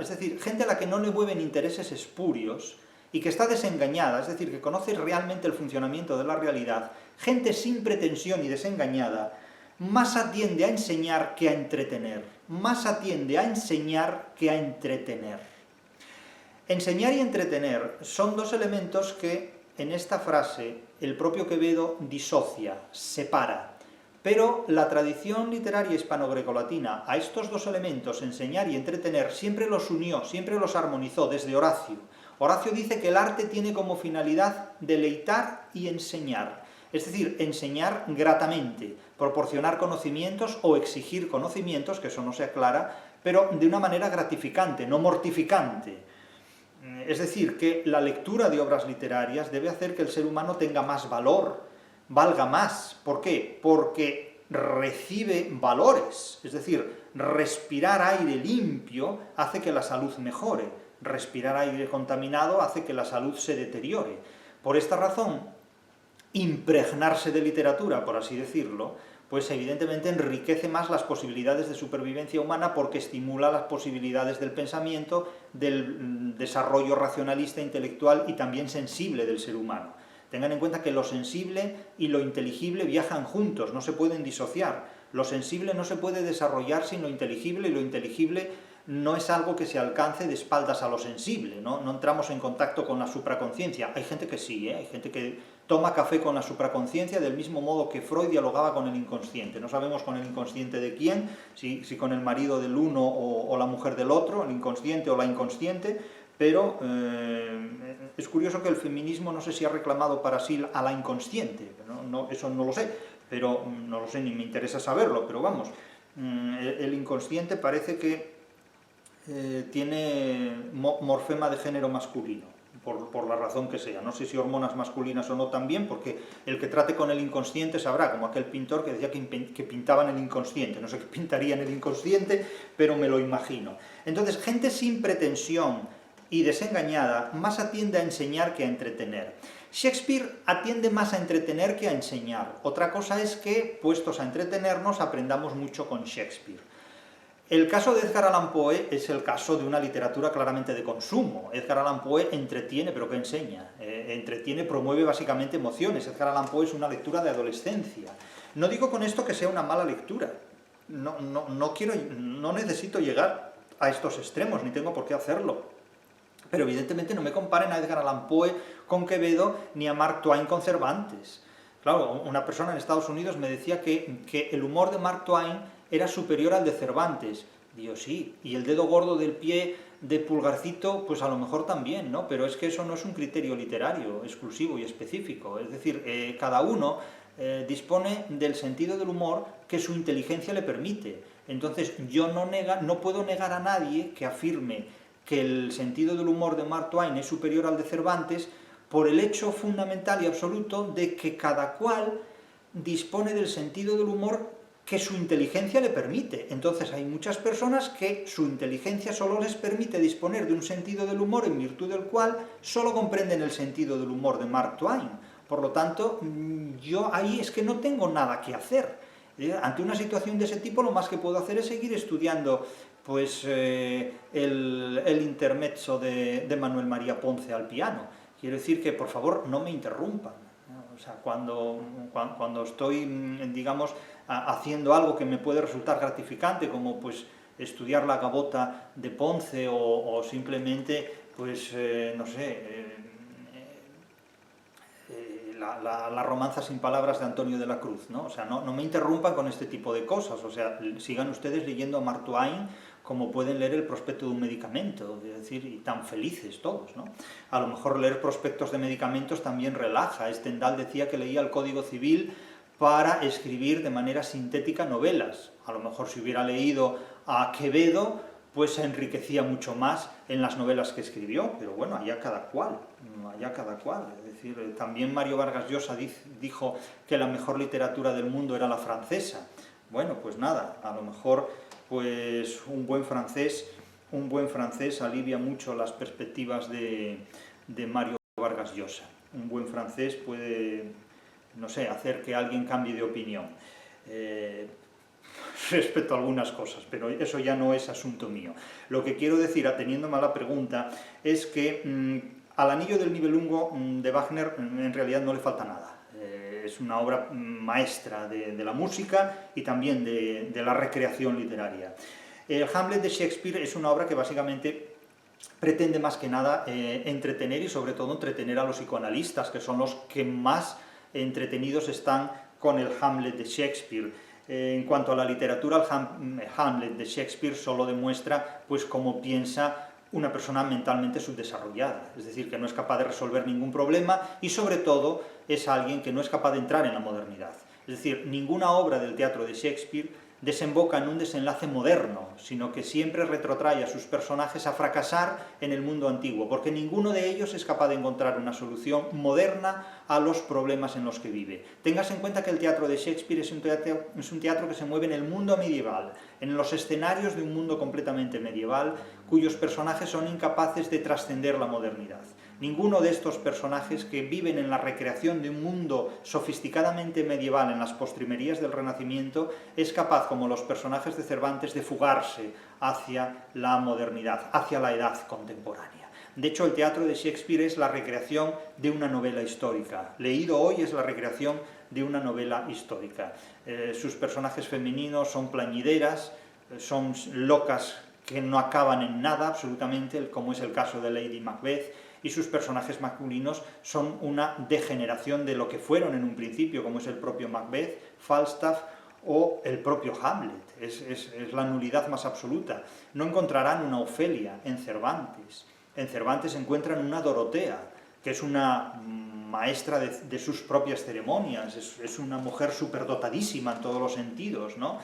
es decir, gente a la que no le mueven intereses espurios y que está desengañada, es decir, que conoce realmente el funcionamiento de la realidad, gente sin pretensión y desengañada, más atiende a enseñar que a entretener, Enseñar y entretener son dos elementos que en esta frase el propio Quevedo disocia, separa. Pero la tradición literaria hispano-grecolatina a estos dos elementos, enseñar y entretener, siempre los unió, siempre los armonizó, desde Horacio. Horacio dice que el arte tiene como finalidad deleitar y enseñar, es decir, enseñar gratamente, proporcionar conocimientos o exigir conocimientos, que eso no se aclara, pero de una manera gratificante, no mortificante. Es decir, que la lectura de obras literarias debe hacer que el ser humano tenga más valor, valga más. ¿Por qué? Porque recibe valores, es decir, respirar aire limpio hace que la salud mejore, respirar aire contaminado hace que la salud se deteriore. Por esta razón, impregnarse de literatura, por así decirlo, pues evidentemente enriquece más las posibilidades de supervivencia humana porque estimula las posibilidades del pensamiento, del desarrollo racionalista, intelectual y también sensible del ser humano. Tengan en cuenta que lo sensible y lo inteligible viajan juntos, no se pueden disociar. Lo sensible no se puede desarrollar sin lo inteligible, y lo inteligible no es algo que se alcance de espaldas a lo sensible, ¿no? No entramos en contacto con la supraconciencia. Hay gente que sí, hay gente que toma café con la supraconciencia del mismo modo que Freud dialogaba con el inconsciente. No sabemos con el inconsciente de quién, si con el marido del uno o la mujer del otro, el inconsciente o la inconsciente, pero es curioso que el feminismo no sé si ha reclamado para sí a la inconsciente, eso no lo sé, pero no lo sé ni me interesa saberlo, pero vamos, el inconsciente parece que tiene morfema de género masculino, por la razón que sea. No sé si hormonas masculinas o no también, porque el que trate con el inconsciente sabrá, como aquel pintor que decía que pintaba en el inconsciente. No sé qué pintaría en el inconsciente, pero me lo imagino. Entonces, gente sin pretensión y desengañada más atiende a enseñar que a entretener. Shakespeare atiende más a entretener que a enseñar. Otra cosa es que, puestos a entretenernos, aprendamos mucho con Shakespeare. El caso de Edgar Allan Poe es el caso de una literatura claramente de consumo. Edgar Allan Poe entretiene, pero ¿qué enseña? Entretiene, promueve básicamente emociones. Edgar Allan Poe es una lectura de adolescencia. No digo con esto que sea una mala lectura. No necesito llegar a estos extremos, ni tengo por qué hacerlo. Pero evidentemente no me comparen a Edgar Allan Poe con Quevedo, ni a Mark Twain con Cervantes. Claro, una persona en Estados Unidos me decía que el humor de Mark Twain era superior al de Cervantes. Digo, sí, y el dedo gordo del pie de Pulgarcito, pues a lo mejor también, ¿no? Pero es que eso no es un criterio literario exclusivo y específico. Es decir, cada uno dispone del sentido del humor que su inteligencia le permite. Entonces, yo no puedo negar a nadie que afirme que el sentido del humor de Mark Twain es superior al de Cervantes por el hecho fundamental y absoluto de que cada cual dispone del sentido del humor que su inteligencia le permite. Entonces hay muchas personas que su inteligencia solo les permite disponer de un sentido del humor en virtud del cual solo comprenden el sentido del humor de Mark Twain. Por lo tanto, yo ahí es que no tengo nada que hacer. Ante una situación de ese tipo, lo más que puedo hacer es seguir estudiando pues, el intermezzo de Manuel María Ponce al piano. Quiero decir que, por favor, no me interrumpan. O sea, cuando estoy, digamos, haciendo algo que me puede resultar gratificante, como pues estudiar la gavota de Ponce o simplemente, pues, no sé, la romanza sin palabras de Antonio de la Cruz, ¿no? O sea, no me interrumpan con este tipo de cosas, o sea, sigan ustedes leyendo a Mark Twain como pueden leer el prospecto de un medicamento, es decir, y tan felices todos, ¿no? A lo mejor leer prospectos de medicamentos también relaja. Stendhal decía que leía el Código Civil para escribir de manera sintética novelas. A lo mejor si hubiera leído a Quevedo, pues se enriquecía mucho más en las novelas que escribió, pero bueno, allá cada cual. Es decir, también Mario Vargas Llosa dijo que la mejor literatura del mundo era la francesa. Bueno, pues nada, a lo mejor pues un buen francés alivia mucho las perspectivas de Mario Vargas Llosa. Un buen francés puede, no sé, hacer que alguien cambie de opinión respecto a algunas cosas, pero eso ya no es asunto mío. Lo que quiero decir, ateniéndome a la pregunta, es que al Anillo del Nibelungo de Wagner en realidad no le falta nada. Es una obra maestra de la música y también de la recreación literaria. El Hamlet de Shakespeare es una obra que básicamente pretende más que nada entretener y sobre todo entretener a los psicoanalistas, que son los que más entretenidos están con el Hamlet de Shakespeare. En cuanto a la literatura, el Hamlet de Shakespeare solo demuestra pues cómo piensa una persona mentalmente subdesarrollada, es decir, que no es capaz de resolver ningún problema y sobre todo es alguien que no es capaz de entrar en la modernidad. Es decir, ninguna obra del teatro de Shakespeare desemboca en un desenlace moderno, sino que siempre retrotrae a sus personajes a fracasar en el mundo antiguo, porque ninguno de ellos es capaz de encontrar una solución moderna a los problemas en los que vive. Tengas en cuenta que el teatro de Shakespeare es un teatro que se mueve en el mundo medieval, en los escenarios de un mundo completamente medieval, cuyos personajes son incapaces de trascender la modernidad. Ninguno de estos personajes que viven en la recreación de un mundo sofisticadamente medieval en las postrimerías del Renacimiento es capaz, como los personajes de Cervantes, de fugarse hacia la modernidad, hacia la edad contemporánea. De hecho, el teatro de Shakespeare es la recreación de una novela histórica. Leído hoy es la recreación de una novela histórica. Sus personajes femeninos son plañideras, son locas que no acaban en nada absolutamente, como es el caso de Lady Macbeth, y sus personajes masculinos son una degeneración de lo que fueron en un principio, como es el propio Macbeth, Falstaff o el propio Hamlet. Es la nulidad más absoluta. No encontrarán una Ofelia en Cervantes. En Cervantes encuentran una Dorotea, que es una maestra de sus propias ceremonias, es una mujer superdotadísima en todos los sentidos, ¿no?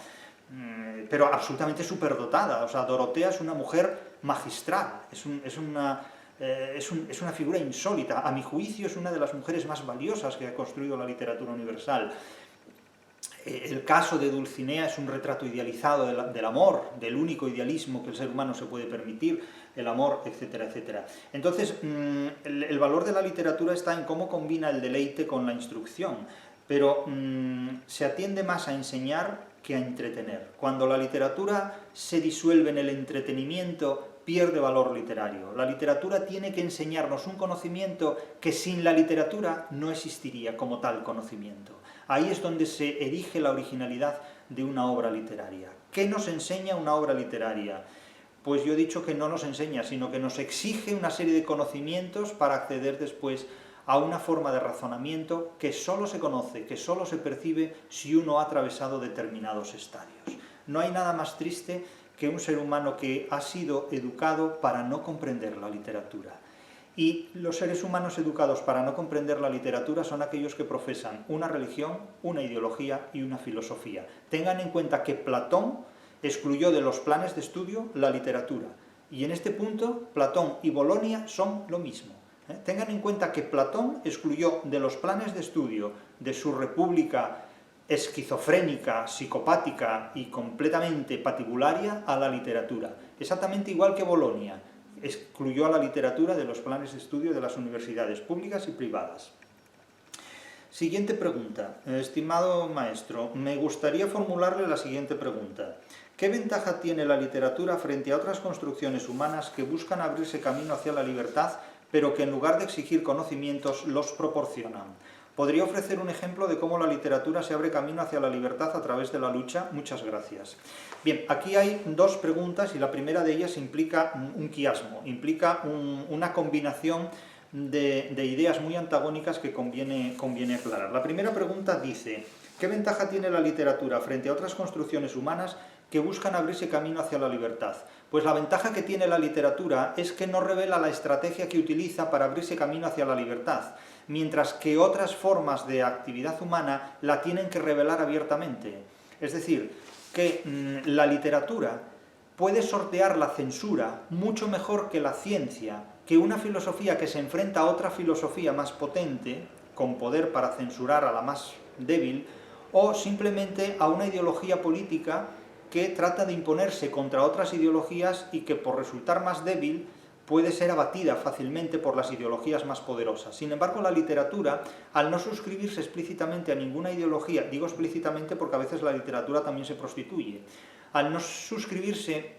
Pero absolutamente superdotada. O sea, Dorotea es una mujer magistral, es una figura insólita. A mi juicio es una de las mujeres más valiosas que ha construido la literatura universal. El caso de Dulcinea es un retrato idealizado del amor, del único idealismo que el ser humano se puede permitir, el amor, etcétera, etcétera. Entonces, el valor de la literatura está en cómo combina el deleite con la instrucción, pero se atiende más a enseñar que a entretener. Cuando la literatura se disuelve en el entretenimiento, pierde valor literario. La literatura tiene que enseñarnos un conocimiento que sin la literatura no existiría como tal conocimiento. Ahí es donde se erige la originalidad de una obra literaria. ¿Qué nos enseña una obra literaria? Pues yo he dicho que no nos enseña, sino que nos exige una serie de conocimientos para acceder después a una forma de razonamiento que solo se conoce, que solo se percibe si uno ha atravesado determinados estadios. No hay nada más triste que un ser humano que ha sido educado para no comprender la literatura. Y los seres humanos educados para no comprender la literatura son aquellos que profesan una religión, una ideología y una filosofía. Tengan en cuenta que Platón excluyó de los planes de estudio la literatura. Y en este punto, Platón y Bolonia son lo mismo. Tengan en cuenta que Platón excluyó de los planes de estudio de su república esquizofrénica, psicopática y completamente patibularia a la literatura. Exactamente igual que Bolonia excluyó a la literatura de los planes de estudio de las universidades públicas y privadas. Siguiente pregunta. Estimado maestro, me gustaría formularle la siguiente pregunta. ¿Qué ventaja tiene la literatura frente a otras construcciones humanas que buscan abrirse camino hacia la libertad, pero que en lugar de exigir conocimientos los proporcionan? ¿Podría ofrecer un ejemplo de cómo la literatura se abre camino hacia la libertad a través de la lucha? Muchas gracias. Bien, aquí hay dos preguntas y la primera de ellas implica un quiasmo, implica una combinación de ideas muy antagónicas que conviene aclarar. La primera pregunta dice, ¿qué ventaja tiene la literatura frente a otras construcciones humanas que buscan abrirse camino hacia la libertad? Pues la ventaja que tiene la literatura es que no revela la estrategia que utiliza para abrirse camino hacia la libertad, mientras que otras formas de actividad humana la tienen que revelar abiertamente. Es decir, que la literatura puede sortear la censura mucho mejor que la ciencia, que una filosofía que se enfrenta a otra filosofía más potente, con poder para censurar a la más débil, o simplemente a una ideología política que trata de imponerse contra otras ideologías y que por resultar más débil puede ser abatida fácilmente por las ideologías más poderosas. Sin embargo, la literatura, al no suscribirse explícitamente a ninguna ideología, digo explícitamente porque a veces la literatura también se prostituye, al no suscribirse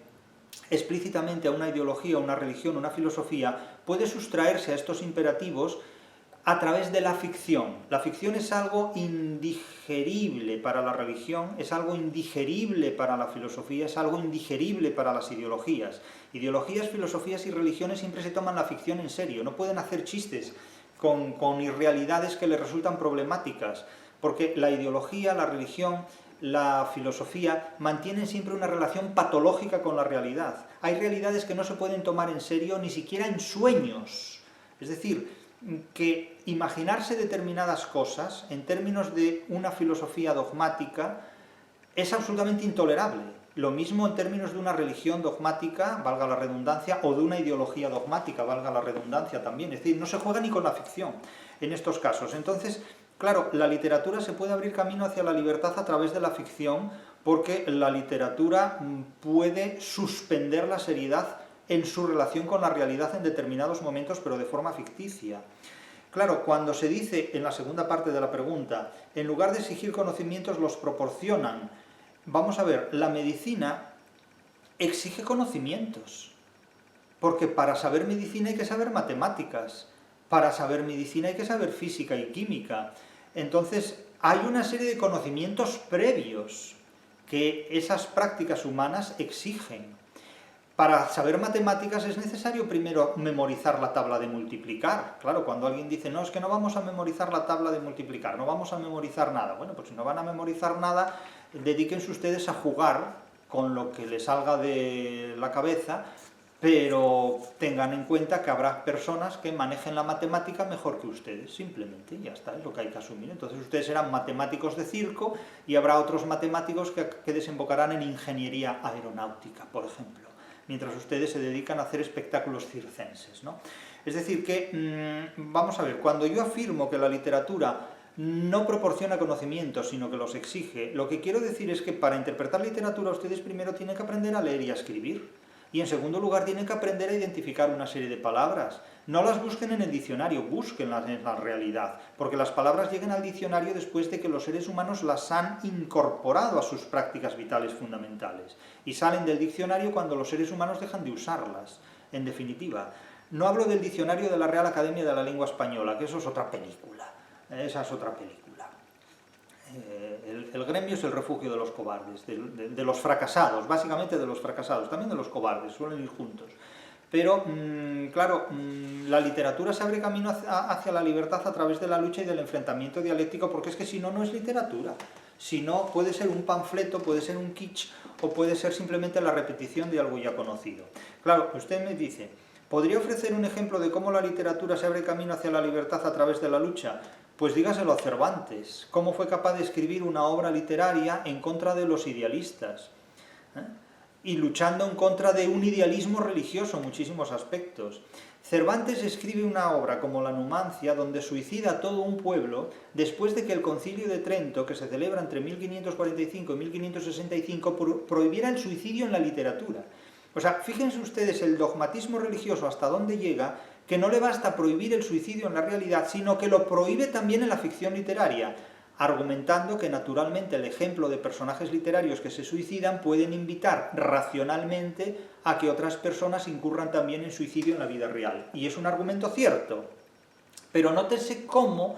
explícitamente a una ideología, una religión, una filosofía, puede sustraerse a estos imperativos a través de la ficción. La ficción es algo indigerible para la religión, es algo indigerible para la filosofía, es algo indigerible para las ideologías. Ideologías, filosofías y religiones siempre se toman la ficción en serio, no pueden hacer chistes con irrealidades que les resultan problemáticas, porque la ideología, la religión, la filosofía mantienen siempre una relación patológica con la realidad. Hay realidades que no se pueden tomar en serio ni siquiera en sueños. Es decir, que imaginarse determinadas cosas en términos de una filosofía dogmática es absolutamente intolerable. Lo mismo en términos de una religión dogmática, valga la redundancia, o de una ideología dogmática, valga la redundancia también. Es decir, no se juega ni con la ficción en estos casos. Entonces, claro, la literatura se puede abrir camino hacia la libertad a través de la ficción, porque la literatura puede suspender la seriedad en su relación con la realidad en determinados momentos, pero de forma ficticia. Claro, cuando se dice en la segunda parte de la pregunta, en lugar de exigir conocimientos los proporcionan, vamos a ver, la medicina exige conocimientos, porque para saber medicina hay que saber matemáticas, para saber medicina hay que saber física y química. Entonces, hay una serie de conocimientos previos que esas prácticas humanas exigen. Para saber matemáticas es necesario primero memorizar la tabla de multiplicar. Claro, cuando alguien dice, no, es que no vamos a memorizar la tabla de multiplicar, no vamos a memorizar nada. Bueno, pues si no van a memorizar nada, dedíquense ustedes a jugar con lo que les salga de la cabeza, pero tengan en cuenta que habrá personas que manejen la matemática mejor que ustedes, simplemente, ya está, es lo que hay que asumir. Entonces ustedes serán matemáticos de circo y habrá otros matemáticos que desembocarán en ingeniería aeronáutica, por ejemplo, mientras ustedes se dedican a hacer espectáculos circenses, ¿no? Es decir, que, vamos a ver, cuando yo afirmo que la literatura no proporciona conocimientos, sino que los exige, lo que quiero decir es que para interpretar literatura ustedes primero tienen que aprender a leer y a escribir. Y en segundo lugar tienen que aprender a identificar una serie de palabras. No las busquen en el diccionario, búsquenlas en la realidad, porque las palabras llegan al diccionario después de que los seres humanos las han incorporado a sus prácticas vitales fundamentales. Y salen del diccionario cuando los seres humanos dejan de usarlas, en definitiva. No hablo del diccionario de la Real Academia de la Lengua Española, que eso es otra película. Esa es otra película. El gremio es el refugio de los cobardes, de los fracasados, básicamente de los fracasados, también de los cobardes, suelen ir juntos. Pero, claro, la literatura se abre camino hacia la libertad a través de la lucha y del enfrentamiento dialéctico, porque es que si no, no es literatura. Si no, puede ser un panfleto, puede ser un kitsch, o puede ser simplemente la repetición de algo ya conocido. Claro, usted me dice, ¿podría ofrecer un ejemplo de cómo la literatura se abre camino hacia la libertad a través de la lucha? Pues dígaselo a Cervantes, cómo fue capaz de escribir una obra literaria en contra de los idealistas, y luchando en contra de un idealismo religioso en muchísimos aspectos. Cervantes escribe una obra como La Numancia, donde suicida a todo un pueblo después de que el Concilio de Trento, que se celebra entre 1545 y 1565, prohibiera el suicidio en la literatura. O sea, fíjense ustedes el dogmatismo religioso hasta dónde llega, que no le basta prohibir el suicidio en la realidad, sino que lo prohíbe también en la ficción literaria, argumentando que naturalmente el ejemplo de personajes literarios que se suicidan pueden invitar racionalmente a que otras personas incurran también en suicidio en la vida real. Y es un argumento cierto. Pero nótese cómo,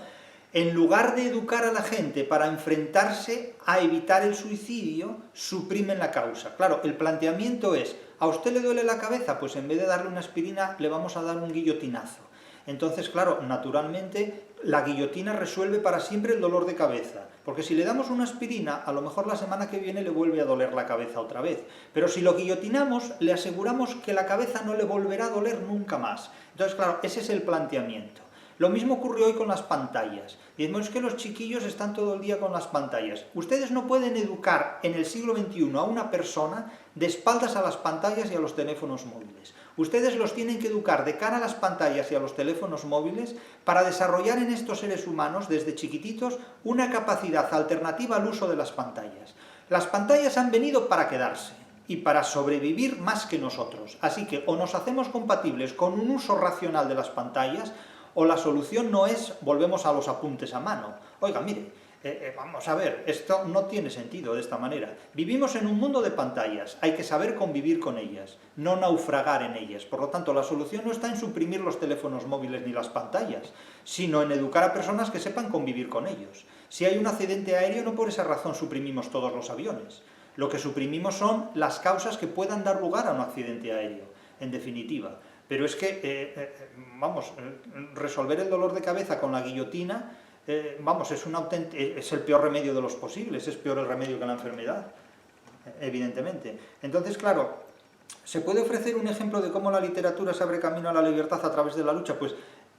en lugar de educar a la gente para enfrentarse a evitar el suicidio, suprimen la causa. Claro, el planteamiento es, ¿a usted le duele la cabeza? Pues en vez de darle una aspirina, le vamos a dar un guillotinazo. Entonces, claro, naturalmente, la guillotina resuelve para siempre el dolor de cabeza. Porque si le damos una aspirina, a lo mejor la semana que viene le vuelve a doler la cabeza otra vez. Pero si lo guillotinamos, le aseguramos que la cabeza no le volverá a doler nunca más. Entonces, claro, ese es el planteamiento. Lo mismo ocurrió hoy con las pantallas. Decimos que los chiquillos están todo el día con las pantallas. Ustedes no pueden educar en el siglo XXI a una persona de espaldas a las pantallas y a los teléfonos móviles. Ustedes los tienen que educar de cara a las pantallas y a los teléfonos móviles para desarrollar en estos seres humanos, desde chiquititos, una capacidad alternativa al uso de las pantallas. Las pantallas han venido para quedarse y para sobrevivir más que nosotros. Así que o nos hacemos compatibles con un uso racional de las pantallas, o la solución no es, volvemos a los apuntes a mano. Oiga, mire, vamos a ver, esto no tiene sentido de esta manera. Vivimos en un mundo de pantallas, hay que saber convivir con ellas, no naufragar en ellas. Por lo tanto, la solución no está en suprimir los teléfonos móviles ni las pantallas, sino en educar a personas que sepan convivir con ellos. Si hay un accidente aéreo, no por esa razón suprimimos todos los aviones. Lo que suprimimos son las causas que puedan dar lugar a un accidente aéreo, en definitiva. Pero es que, resolver el dolor de cabeza con la guillotina, es el peor remedio de los posibles, es peor el remedio que la enfermedad, evidentemente. Entonces, claro, ¿se puede ofrecer un ejemplo de cómo la literatura se abre camino a la libertad a través de la lucha? Pues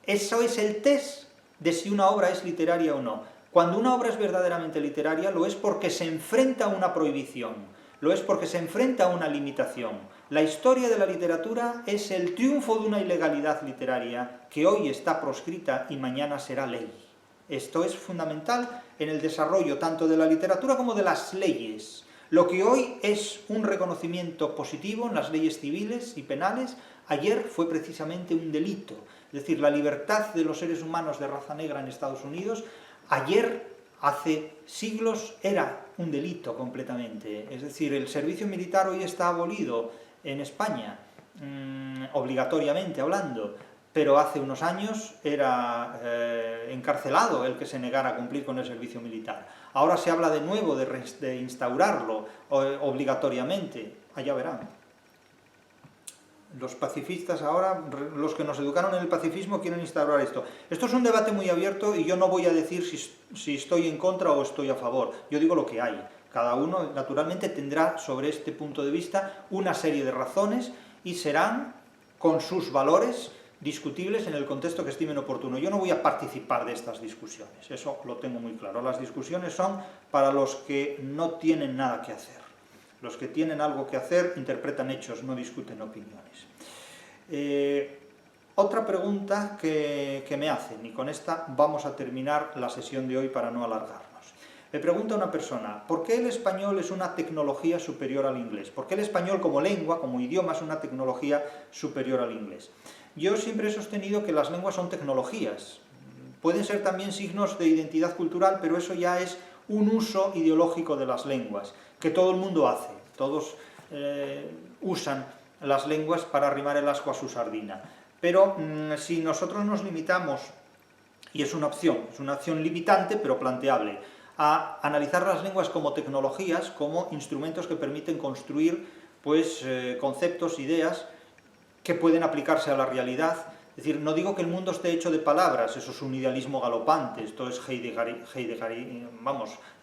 Eso es el test de si una obra es literaria o no. Cuando una obra es verdaderamente literaria, lo es porque se enfrenta a una prohibición, lo es porque se enfrenta a una limitación. La historia de la literatura es el triunfo de una ilegalidad literaria que hoy está proscrita y mañana será ley. Esto es fundamental en el desarrollo tanto de la literatura como de las leyes. Lo que hoy es un reconocimiento positivo en las leyes civiles y penales, ayer fue precisamente un delito. Es decir, la libertad de los seres humanos de raza negra en Estados Unidos, ayer, hace siglos, era un delito completamente. Es decir, el servicio militar hoy está abolido en España, obligatoriamente hablando, pero hace unos años era encarcelado el que se negara a cumplir con el servicio militar. Ahora se habla de nuevo de instaurarlo obligatoriamente. Allá verán. Los pacifistas ahora, los que nos educaron en el pacifismo, quieren instaurar esto. Esto es un debate muy abierto y yo no voy a decir si estoy en contra o estoy a favor. Yo digo lo que hay. Cada uno, naturalmente, tendrá sobre este punto de vista una serie de razones y serán, con sus valores, discutibles en el contexto que estimen oportuno. Yo no voy a participar de estas discusiones, eso lo tengo muy claro. Las discusiones son para los que no tienen nada que hacer. Los que tienen algo que hacer interpretan hechos, no discuten opiniones. Otra pregunta que me hacen, y con esta vamos a terminar la sesión de hoy para no alargarnos. Me pregunta una persona, ¿por qué el español es una tecnología superior al inglés? ¿Por qué el español como lengua, como idioma, es una tecnología superior al inglés? Yo siempre he sostenido que las lenguas son tecnologías. Pueden ser también signos de identidad cultural, pero eso ya es un uso ideológico de las lenguas, que todo el mundo hace. Todos usan las lenguas para arrimar el ascua a su sardina. Pero si nosotros nos limitamos, y es una opción limitante, pero planteable, a analizar las lenguas como tecnologías, como instrumentos que permiten construir pues, conceptos, ideas, que pueden aplicarse a la realidad. Es decir, no digo que el mundo esté hecho de palabras, eso es un idealismo galopante, esto es Heidegger,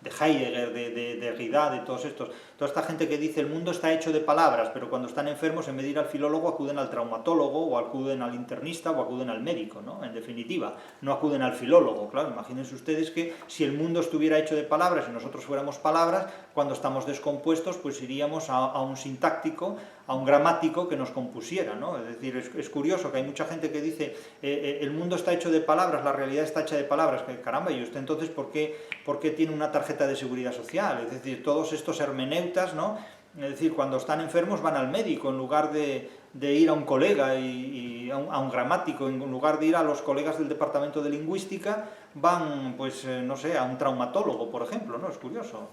de Derrida, de todos estos, toda esta gente que dice el mundo está hecho de palabras, pero cuando están enfermos, en vez de ir al filólogo, acuden al traumatólogo, o acuden al internista, o acuden al médico, ¿no? En definitiva, no acuden al filólogo, claro, imagínense ustedes que si el mundo estuviera hecho de palabras y nosotros fuéramos palabras, cuando estamos descompuestos, pues iríamos a un sintáctico, a un gramático que nos compusiera, ¿no? Es decir, es curioso que hay mucha gente que dice el mundo está hecho de palabras, la realidad está hecha de palabras, que caramba, ¿y usted entonces por qué tiene una tarjeta de seguridad social? Es decir, todos estos hermeneutas, ¿no? Es decir, cuando están enfermos van al médico en lugar de ir a un colega y a un gramático, en lugar de ir a los colegas del departamento de lingüística, van, pues, no sé, a un traumatólogo, por ejemplo, ¿no? Es curioso.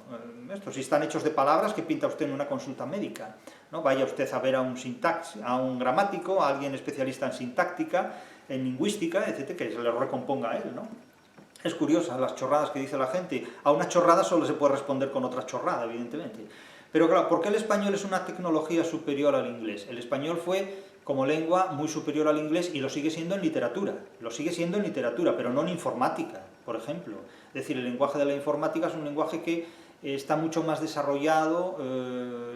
Si están hechos de palabras, ¿qué pinta usted en una consulta médica? ¿No? Vaya usted a ver a un gramático, a alguien especialista en sintáctica, en lingüística, etc., que se le recomponga a él, ¿no? Es curiosa las chorradas que dice la gente. A una chorrada solo se puede responder con otra chorrada, evidentemente. Pero claro, ¿por qué el español es una tecnología superior al inglés? El español fue, como lengua, muy superior al inglés y lo sigue siendo en literatura. Lo sigue siendo en literatura, pero no en informática, por ejemplo. Es decir, el lenguaje de la informática es un lenguaje que está mucho más desarrollado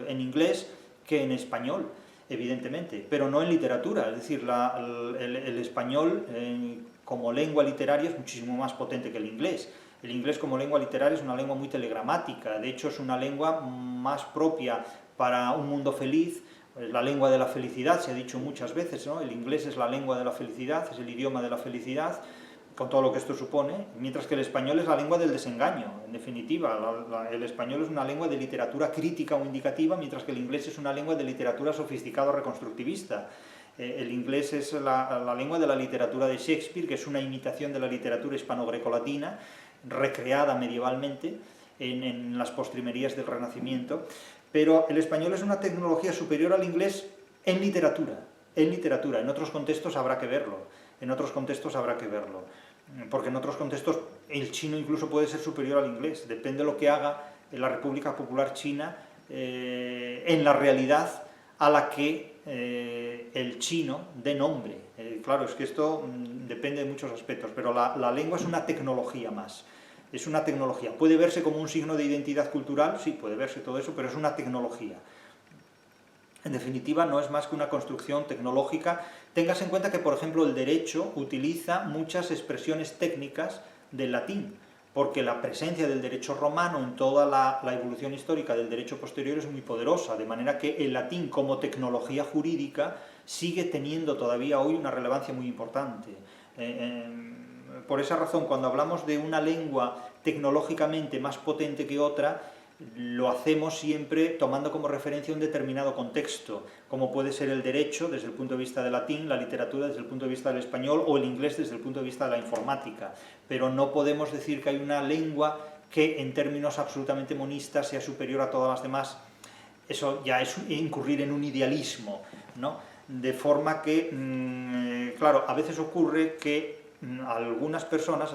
en inglés que en español, evidentemente, pero no en literatura. Es decir, el español como lengua literaria es muchísimo más potente que el inglés. El inglés como lengua literaria es una lengua muy telegramática, de hecho es una lengua más propia para un mundo feliz, la lengua de la felicidad, se ha dicho muchas veces, ¿no? El inglés es la lengua de la felicidad, es el idioma de la felicidad, con todo lo que esto supone, mientras que el español es la lengua del desengaño, en definitiva. El español es una lengua de literatura crítica o indicativa, mientras que el inglés es una lengua de literatura sofisticada o reconstructivista. El inglés es la lengua de la literatura de Shakespeare, que es una imitación de la literatura hispano-grecolatina, recreada medievalmente en las postrimerías del Renacimiento, pero el español es una tecnología superior al inglés en literatura, en otros contextos habrá que verlo, porque en otros contextos el chino incluso puede ser superior al inglés, depende de lo que haga en la República Popular China en la realidad a la que el chino dé nombre. Claro, es que esto depende de muchos aspectos, pero la lengua es una tecnología más. Es una tecnología. ¿Puede verse como un signo de identidad cultural? Sí, puede verse todo eso, pero es una tecnología. En definitiva, no es más que una construcción tecnológica. Téngase en cuenta que, por ejemplo, el derecho utiliza muchas expresiones técnicas del latín, porque la presencia del derecho romano en toda la evolución histórica del derecho posterior es muy poderosa, de manera que el latín como tecnología jurídica sigue teniendo todavía hoy una relevancia muy importante. Por esa razón, cuando hablamos de una lengua tecnológicamente más potente que otra, lo hacemos siempre tomando como referencia un determinado contexto, como puede ser el derecho desde el punto de vista del latín, la literatura desde el punto de vista del español o el inglés desde el punto de vista de la informática. Pero no podemos decir que hay una lengua que en términos absolutamente monistas sea superior a todas las demás. Eso ya es incurrir en un idealismo, ¿no? De forma que, claro, a veces ocurre que algunas personas,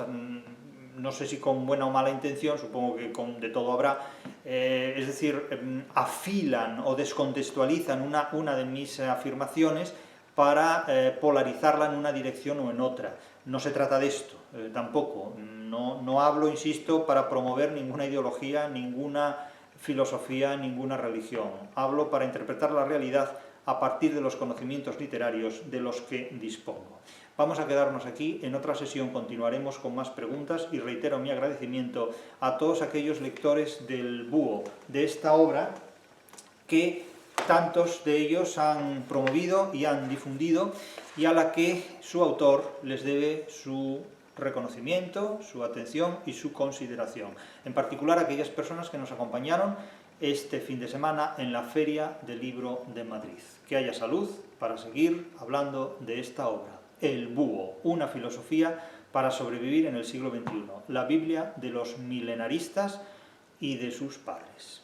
no sé si con buena o mala intención, supongo que de todo habrá, es decir, afilan o descontextualizan una de mis afirmaciones para polarizarla en una dirección o en otra. No se trata de esto, tampoco. No hablo, insisto, para promover ninguna ideología, ninguna filosofía, ninguna religión. Hablo para interpretar la realidad a partir de los conocimientos literarios de los que dispongo. Vamos a quedarnos aquí, en otra sesión continuaremos con más preguntas y reitero mi agradecimiento a todos aquellos lectores del Búho, de esta obra, que tantos de ellos han promovido y han difundido y a la que su autor les debe su reconocimiento, su atención y su consideración. En particular aquellas personas que nos acompañaron este fin de semana en la Feria del Libro de Madrid. Que haya salud para seguir hablando de esta obra. El Búho, una filosofía para sobrevivir en el siglo XXI. La Biblia de los milenaristas y de sus padres.